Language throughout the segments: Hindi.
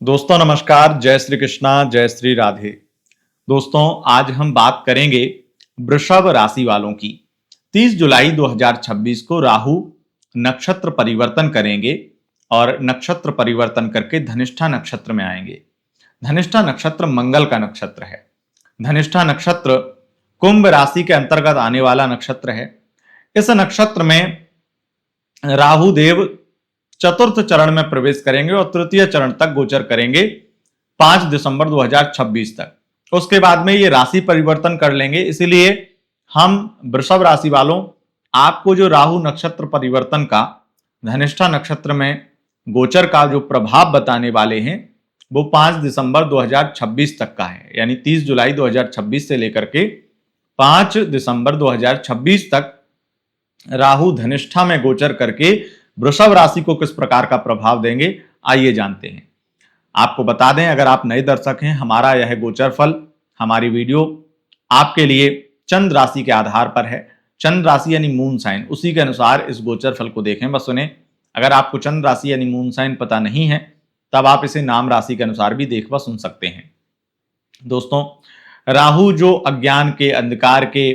दोस्तों नमस्कार, जय श्री कृष्णा, जय श्री राधे। दोस्तों आज हम बात करेंगे वृषभ राशि वालों की। 30 जुलाई 2026 को राहु नक्षत्र परिवर्तन करेंगे और नक्षत्र परिवर्तन करके धनिष्ठा नक्षत्र में आएंगे। धनिष्ठा नक्षत्र मंगल का नक्षत्र है। धनिष्ठा नक्षत्र कुंभ राशि के अंतर्गत आने वाला नक्षत्र है। इस नक्षत्र में राहु देव चतुर्थ चरण में प्रवेश करेंगे और तृतीय चरण तक गोचर करेंगे 5 दिसंबर 2026 तक। उसके बाद में ये राशि परिवर्तन कर लेंगे। इसीलिए हम वृषभ राशि वालों आपको जो राहु नक्षत्र परिवर्तन का धनिष्ठा नक्षत्र में गोचर का जो प्रभाव बताने वाले हैं वो 5 दिसंबर 2026 तक का है। यानी 30 जुलाई 2026 से लेकर के 5 दिसंबर 2026 तक राहु धनिष्ठा में गोचर करके वृषभ राशि को किस प्रकार का प्रभाव देंगे, आइए जानते हैं। आपको बता दें, अगर आप नए दर्शक हैं, हमारा यह गोचर फल, हमारी वीडियो आपके लिए चंद्र राशि के आधार पर है। चंद्र राशि यानी मून साइन, उसी के अनुसार इस गोचर फल को देखें व सुने। अगर आपको चंद्र राशि यानी मून साइन पता नहीं है तब आप इसे नाम राशि के अनुसार भी देख व सुन सकते हैं। दोस्तों, राहु जो अज्ञान के, अंधकार के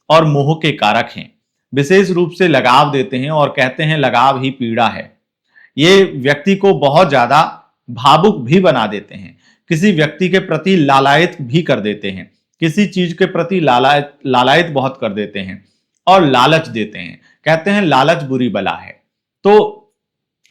और मोह के कारक हैं, विशेष रूप से लगाव देते हैं और कहते हैं लगाव ही पीड़ा है। ये व्यक्ति को बहुत ज्यादा भावुक भी बना देते हैं, किसी व्यक्ति के प्रति लालायित भी कर देते हैं, किसी चीज के प्रति लालायित बहुत कर देते हैं और लालच देते हैं। कहते हैं लालच बुरी बला है। तो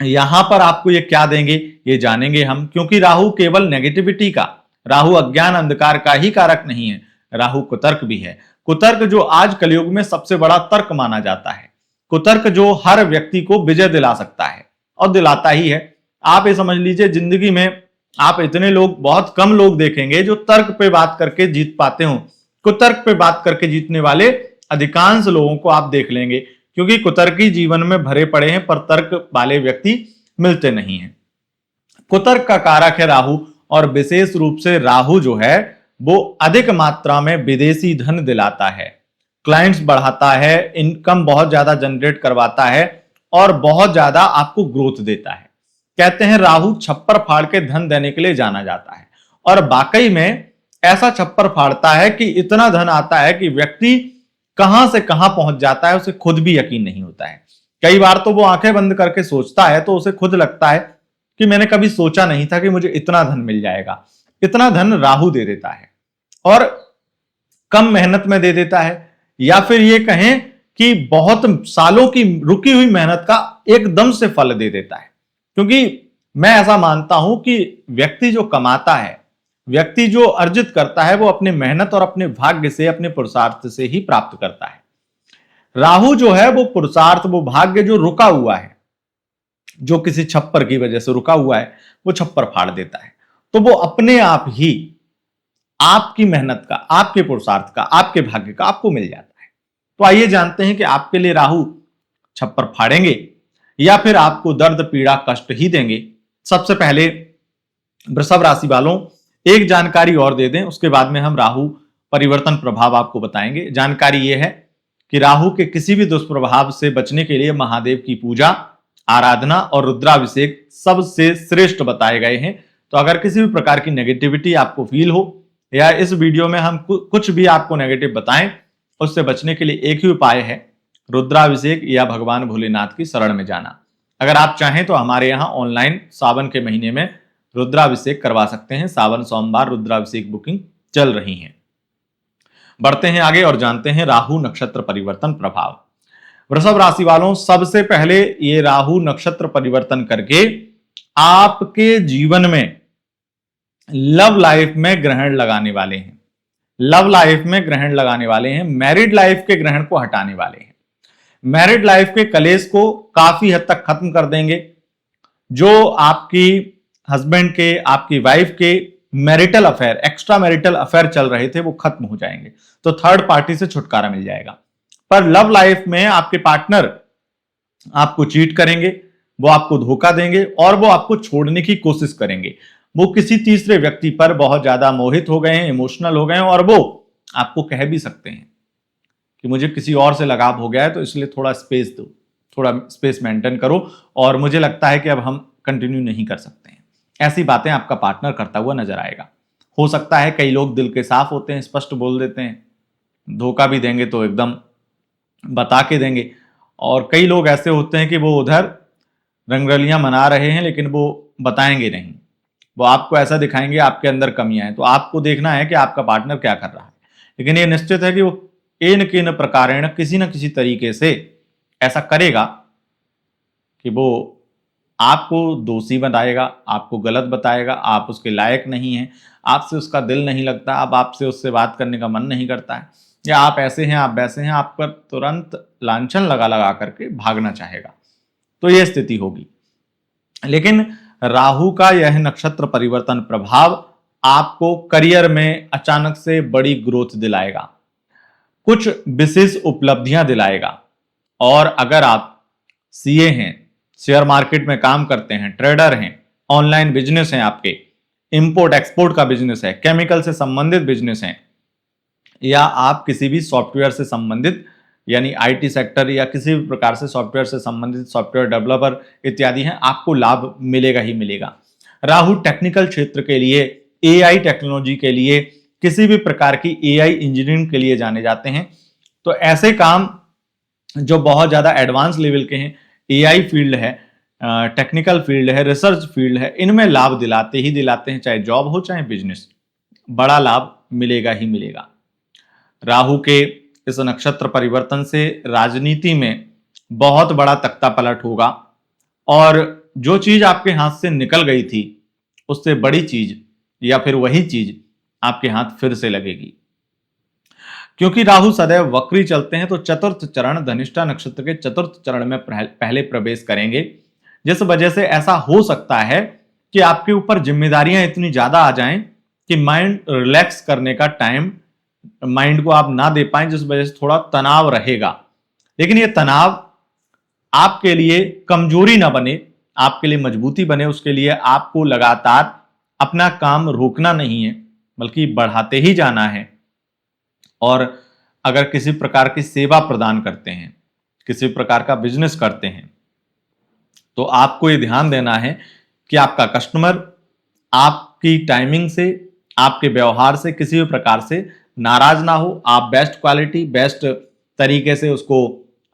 यहां पर आपको ये क्या देंगे ये जानेंगे हम, क्योंकि राहु केवल नेगेटिविटी का, राहु अज्ञान अंधकार का ही कारक नहीं है, राहु कुतर्क भी है। कुतर्क जो आज कलयुग में सबसे बड़ा तर्क माना जाता है, कुतर्क जो हर व्यक्ति को विजय दिला सकता है और दिलाता ही है। आप ये समझ लीजिए, जिंदगी में आप इतने लोग, बहुत कम लोग देखेंगे जो तर्क पे बात करके जीत पाते हो। कुतर्क पे बात करके जीतने वाले अधिकांश लोगों को आप देख लेंगे, क्योंकि कुतर्की जीवन में भरे पड़े हैं पर तर्क वाले व्यक्ति मिलते नहीं हैं। कुतर्क का कारक है राहु, और विशेष रूप से राहु जो है वो अधिक मात्रा में विदेशी धन दिलाता है, क्लाइंट्स बढ़ाता है, इनकम बहुत ज्यादा जनरेट करवाता है और बहुत ज्यादा आपको ग्रोथ देता है। कहते हैं राहु छप्पर फाड़ के धन देने के लिए जाना जाता है, और वाकई में ऐसा छप्पर फाड़ता है कि इतना धन आता है कि व्यक्ति कहां से कहां पहुंच जाता है उसे खुद भी यकीन नहीं होता है। कई बार तो वो आंखें बंद करके सोचता है तो उसे खुद लगता है कि मैंने कभी सोचा नहीं था कि मुझे इतना धन मिल जाएगा। इतना धन राहु दे देता है और कम मेहनत में दे देता है, या फिर ये कहें कि बहुत सालों की रुकी हुई मेहनत का एकदम से फल दे देता है। क्योंकि मैं ऐसा मानता हूं कि व्यक्ति जो कमाता है, व्यक्ति जो अर्जित करता है, वो अपने मेहनत और अपने भाग्य से, अपने पुरुषार्थ से ही प्राप्त करता है। राहु जो है वो पुरुषार्थ, वो भाग्य जो रुका हुआ है, जो किसी छप्पर की वजह से रुका हुआ है, वो छप्पर फाड़ देता है। तो वो अपने आप ही आपकी मेहनत का, आपके पुरुषार्थ का, आपके भाग्य का आपको मिल जाता है। तो आइए जानते हैं कि आपके लिए राहु छप्पर फाड़ेंगे या फिर आपको दर्द, पीड़ा, कष्ट ही देंगे। सबसे पहले वृषभ राशि वालों एक जानकारी और दे दें, उसके बाद में हम राहु परिवर्तन प्रभाव आपको बताएंगे। जानकारी यह है कि राहु के किसी भी दुष्प्रभाव से बचने के लिए महादेव की पूजा, आराधना और रुद्राभिषेक सबसे श्रेष्ठ बताए गए हैं। तो अगर किसी भी प्रकार की नेगेटिविटी आपको फील हो या इस वीडियो में हम कुछ भी आपको नेगेटिव बताएं, उससे बचने के लिए एक ही उपाय है, रुद्राभिषेक या भगवान भोलेनाथ की शरण में जाना। अगर आप चाहें तो हमारे यहाँ ऑनलाइन सावन के महीने में रुद्राभिषेक करवा सकते हैं। सावन सोमवार रुद्राभिषेक बुकिंग चल रही है। बढ़ते हैं आगे और जानते हैं राहु नक्षत्र परिवर्तन प्रभाव। वृषभ राशि वालों, सबसे पहले ये राहु नक्षत्र परिवर्तन करके आपके जीवन में लव लाइफ में ग्रहण लगाने वाले हैं। लव लाइफ में ग्रहण लगाने वाले हैं, मैरिड लाइफ के ग्रहण को हटाने वाले हैं। मैरिड लाइफ के कलेश को काफी हद तक खत्म कर देंगे। जो आपकी हस्बैंड के, आपकी वाइफ के marital affair, extra marital affair चल रहे थे, वो खत्म हो जाएंगे। तो थर्ड पार्टी से छुटकारा मिल जाएगा। पर लव लाइफ में आपके पार्टनर आपको चीट करेंगे, वो आपको धोखा देंगे और वो आपको छोड़ने की कोशिश करेंगे। वो किसी तीसरे व्यक्ति पर बहुत ज्यादा मोहित हो गए हैं, इमोशनल हो गए हैं, और वो आपको कह भी सकते हैं कि मुझे किसी और से लगाव हो गया है, तो इसलिए थोड़ा स्पेस दो, थोड़ा स्पेस मेंटेन करो, और मुझे लगता है कि अब हम कंटिन्यू नहीं कर सकते हैं। ऐसी बातें आपका पार्टनर करता हुआ नजर आएगा। हो सकता है कई लोग दिल के साफ होते हैं, स्पष्ट बोल देते हैं, धोखा भी देंगे तो एकदम बता के देंगे, और कई लोग ऐसे होते हैं कि वो उधर रंगरलियां मना रहे हैं लेकिन वो बताएंगे नहीं, वो आपको ऐसा दिखाएंगे आपके अंदर कमियां हैं। तो आपको देखना है कि आपका पार्टनर क्या कर रहा है, लेकिन ये निश्चित है कि वो एन किन प्रकारेण किसी न किसी तरीके से ऐसा करेगा कि वो आपको दोषी बताएगा, आपको गलत बताएगा, आप उसके लायक नहीं हैं, आपसे उसका दिल नहीं लगता, अब आपसे उससे बात करने का मन नहीं करता है, या आप ऐसे हैं आप वैसे हैं, आप पर तुरंत लांछन लगा लगा करके भागना चाहेगा। तो यह स्थिति होगी। लेकिन राहु का यह नक्षत्र परिवर्तन प्रभाव आपको करियर में अचानक से बड़ी ग्रोथ दिलाएगा, कुछ विशेष उपलब्धियां दिलाएगा। और अगर आप सीए हैं, शेयर मार्केट में काम करते हैं, ट्रेडर हैं, ऑनलाइन बिजनेस हैं, आपके इंपोर्ट एक्सपोर्ट का बिजनेस है, केमिकल से संबंधित बिजनेस है, या आप किसी भी सॉफ्टवेयर से संबंधित यानी आईटी सेक्टर या किसी भी प्रकार से सॉफ्टवेयर से संबंधित सॉफ्टवेयर डेवलपर इत्यादि हैं, आपको लाभ मिलेगा ही मिलेगा। राहु टेक्निकल क्षेत्र के लिए, एआई टेक्नोलॉजी के लिए, किसी भी प्रकार की एआई इंजीनियरिंग के लिए जाने जाते हैं। तो ऐसे काम जो बहुत ज्यादा एडवांस लेवल के हैं, एआई फील्ड है, टेक्निकल फील्ड है, रिसर्च फील्ड है, इनमें लाभ दिलाते ही दिलाते हैं, चाहे जॉब हो चाहे बिजनेस, बड़ा लाभ मिलेगा ही मिलेगा। राहु के इस नक्षत्र परिवर्तन से राजनीति में बहुत बड़ा तख्ता पलट होगा, और जो चीज आपके हाथ से निकल गई थी उससे बड़ी चीज या फिर वही चीज आपके हाथ फिर से लगेगी। क्योंकि राहु सदैव वक्री चलते हैं, तो चतुर्थ चरण धनिष्ठा नक्षत्र के चतुर्थ चरण में पहले प्रवेश करेंगे, जिस वजह से ऐसा हो सकता है कि आपके ऊपर जिम्मेदारियां इतनी ज्यादा आ जाएं कि माइंड रिलैक्स करने का टाइम माइंड को आप ना दे पाएं, जिस वजह से थोड़ा तनाव रहेगा। लेकिन यह तनाव आपके लिए कमजोरी ना बने, आपके लिए मजबूती बने, उसके लिए आपको लगातार अपना काम रोकना नहीं है बल्कि बढ़ाते ही जाना है। और अगर किसी प्रकार की सेवा प्रदान करते हैं, किसी प्रकार का बिजनेस करते हैं, तो आपको यह ध्यान देना है कि आपका कस्टमर आपकी टाइमिंग से, आपके व्यवहार से किसी भी प्रकार से नाराज ना हो। आप बेस्ट क्वालिटी, बेस्ट तरीके से उसको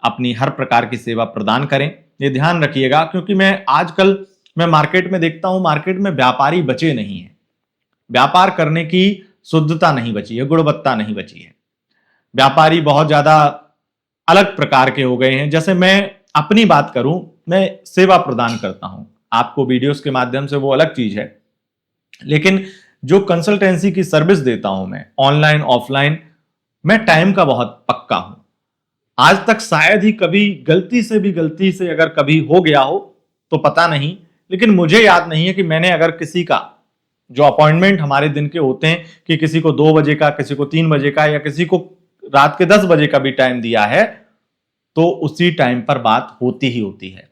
अपनी हर प्रकार की सेवा प्रदान करें, ये ध्यान रखिएगा। क्योंकि मैं मार्केट में देखता हूं, मार्केट में व्यापारी बचे नहीं है, व्यापार करने की शुद्धता नहीं बची है, गुणवत्ता नहीं बची है। व्यापारी बहुत ज्यादा अलग प्रकार के हो गए हैं। जैसे मैं अपनी बात करूं, मैं सेवा प्रदान करता हूं आपको वीडियोस के माध्यम से, वो अलग चीज है, लेकिन जो कंसल्टेंसी की सर्विस देता हूं मैं ऑनलाइन ऑफलाइन, मैं टाइम का बहुत पक्का हूं। आज तक शायद ही कभी गलती से अगर कभी हो गया हो तो पता नहीं, लेकिन मुझे याद नहीं है कि मैंने अगर किसी का जो अपॉइंटमेंट हमारे दिन के होते हैं कि किसी को 2 बजे का, किसी को 3 बजे का, या किसी को रात के 10 बजे का भी टाइम दिया है, तो उसी टाइम पर बात होती ही होती है।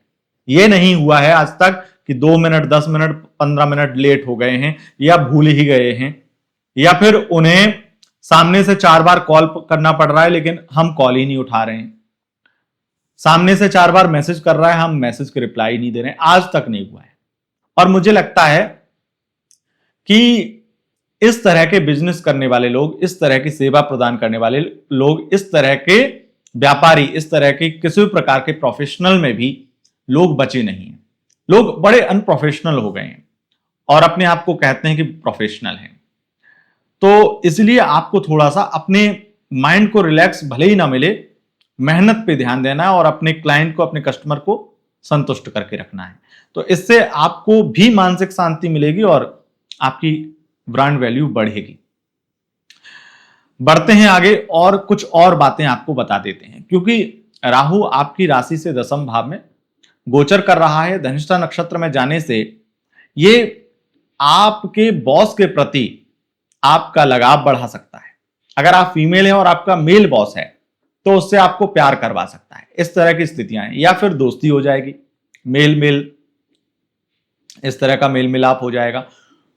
यह नहीं हुआ है आज तक कि 2 मिनट, 10 मिनट, 15 मिनट लेट हो गए हैं, या भूल ही गए हैं, या फिर उन्हें सामने से 4 बार कॉल करना पड़ रहा है लेकिन हम कॉल ही नहीं उठा रहे हैं, सामने से 4 बार मैसेज कर रहा है, हम मैसेज के रिप्लाई नहीं दे रहे हैं। आज तक नहीं हुआ है। और मुझे लगता है कि इस तरह के बिजनेस करने वाले लोग, इस तरह की सेवा प्रदान करने वाले लोग, इस तरह के व्यापारी, इस तरह के किसी भी प्रकार के प्रोफेशनल में भी लोग बचे नहीं हैं। लोग बड़े अनप्रोफेशनल हो गए हैं और अपने आप को कहते हैं कि प्रोफेशनल हैं। तो इसलिए आपको थोड़ा सा अपने माइंड को रिलैक्स भले ही ना मिले, मेहनत पे ध्यान देना है और अपने क्लाइंट को, अपने कस्टमर को संतुष्ट करके रखना है। तो इससे आपको भी मानसिक शांति मिलेगी और आपकी ब्रांड वैल्यू बढ़ेगी। बढ़ते हैं आगे और कुछ और बातें आपको बता देते हैं। क्योंकि राहु आपकी राशि से 10वें भाव में गोचर कर रहा है, धनिष्ठा नक्षत्र में जाने से ये आपके बॉस के प्रति आपका लगाव बढ़ा सकता है। अगर आप फीमेल हैं और आपका मेल बॉस है तो उससे आपको प्यार करवा सकता है, इस तरह की स्थितियां हैं। या फिर दोस्ती हो जाएगी, मेल इस तरह का मेल मिलाप हो जाएगा,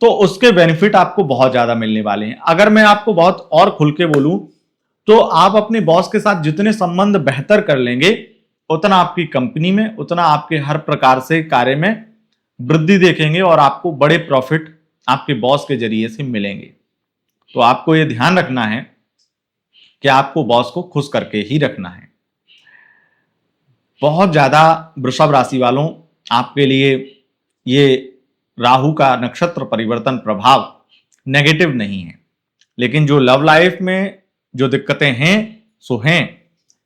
तो उसके बेनिफिट आपको बहुत ज्यादा मिलने वाले हैं। अगर मैं आपको बहुत और खुल के बोलूं तो आप अपने बॉस के साथ जितने संबंध बेहतर कर लेंगे, उतना आपकी कंपनी में, उतना आपके हर प्रकार से कार्य में वृद्धि देखेंगे और आपको बड़े प्रॉफिट आपके बॉस के जरिए से मिलेंगे। तो आपको यह ध्यान रखना है कि आपको बॉस को खुश करके ही रखना है। बहुत ज्यादा वृषभ राशि वालों, आपके लिए ये राहु का नक्षत्र परिवर्तन प्रभाव नेगेटिव नहीं है, लेकिन जो लव लाइफ में जो दिक्कतें हैं सो हैं।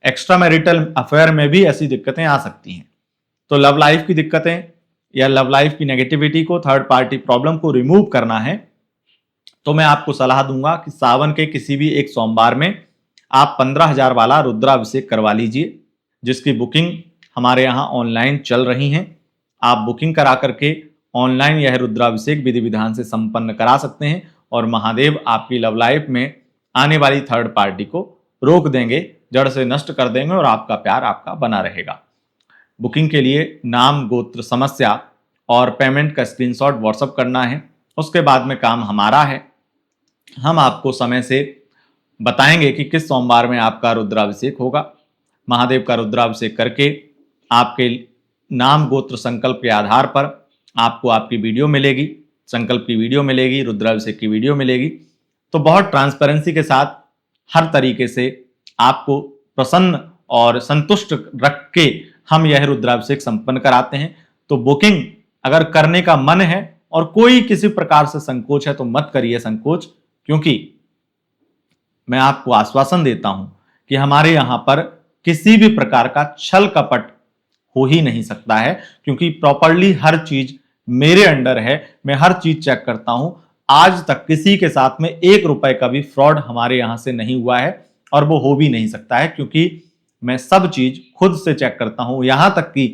एक्स्ट्रा मैरिटल अफेयर में भी ऐसी दिक्कतें आ सकती हैं। तो लव लाइफ की दिक्कतें या लव लाइफ की नेगेटिविटी को, थर्ड पार्टी प्रॉब्लम को रिमूव करना है, तो मैं आपको सलाह दूंगा कि सावन के किसी भी एक सोमवार में आप 15,000 वाला रुद्राभिषेक करवा लीजिए, जिसकी बुकिंग हमारे यहाँ ऑनलाइन चल रही है। आप बुकिंग करा करके ऑनलाइन यह रुद्राभिषेक विधि विधान से संपन्न करा सकते हैं और महादेव आपकी लव लाइफ में आने वाली थर्ड पार्टी को रोक देंगे, जड़ से नष्ट कर देंगे और आपका प्यार आपका बना रहेगा। बुकिंग के लिए नाम, गोत्र, समस्या और पेमेंट का स्क्रीनशॉट व्हाट्सएप करना है। उसके बाद में काम हमारा है। हम आपको समय से बताएंगे कि किस सोमवार में आपका रुद्राभिषेक होगा। महादेव का रुद्राभिषेक करके आपके नाम, गोत्र, संकल्प के आधार पर आपको आपकी वीडियो मिलेगी, संकल्प की वीडियो मिलेगी, रुद्राभिषेक की वीडियो मिलेगी। तो बहुत ट्रांसपेरेंसी के साथ हर तरीके से आपको प्रसन्न और संतुष्ट रख के हम यह रुद्राभिषेक संपन्न कराते हैं। तो बुकिंग अगर करने का मन है और कोई किसी प्रकार से संकोच है तो मत करिए संकोच, क्योंकि मैं आपको आश्वासन देता हूं कि हमारे यहां पर किसी भी प्रकार का छल कपट हो ही नहीं सकता है, क्योंकि प्रॉपरली हर चीज मेरे अंडर है। मैं हर चीज चेक करता हूं। आज तक किसी के साथ में 1 रुपए का भी फ्रॉड हमारे यहां से नहीं हुआ है और वो हो भी नहीं सकता है, क्योंकि मैं सब चीज खुद से चेक करता हूं। यहां तक कि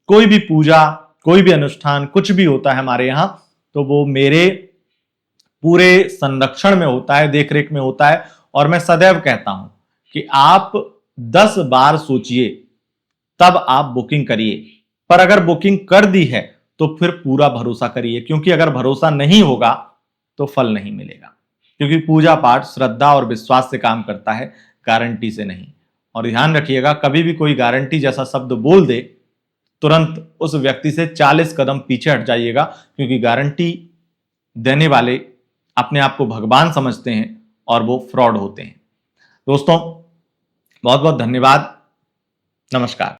कोई भी पूजा, कोई भी अनुष्ठान, कुछ भी होता है हमारे यहां, तो वो मेरे पूरे संरक्षण में होता है, देखरेख में होता है। और मैं सदैव कहता हूं कि आप 10 बार सोचिए तब आप बुकिंग करिए, पर अगर बुकिंग कर दी है तो फिर पूरा भरोसा करिए, क्योंकि अगर भरोसा नहीं होगा तो फल नहीं मिलेगा। क्योंकि पूजा पाठ श्रद्धा और विश्वास से काम करता है, गारंटी से नहीं। और ध्यान रखिएगा, कभी भी कोई गारंटी जैसा शब्द बोल दे, तुरंत उस व्यक्ति से 40 कदम पीछे हट जाइएगा, क्योंकि गारंटी देने वाले अपने आप को भगवान समझते हैं और वो फ्रॉड होते हैं। दोस्तों, बहुत बहुत धन्यवाद। नमस्कार।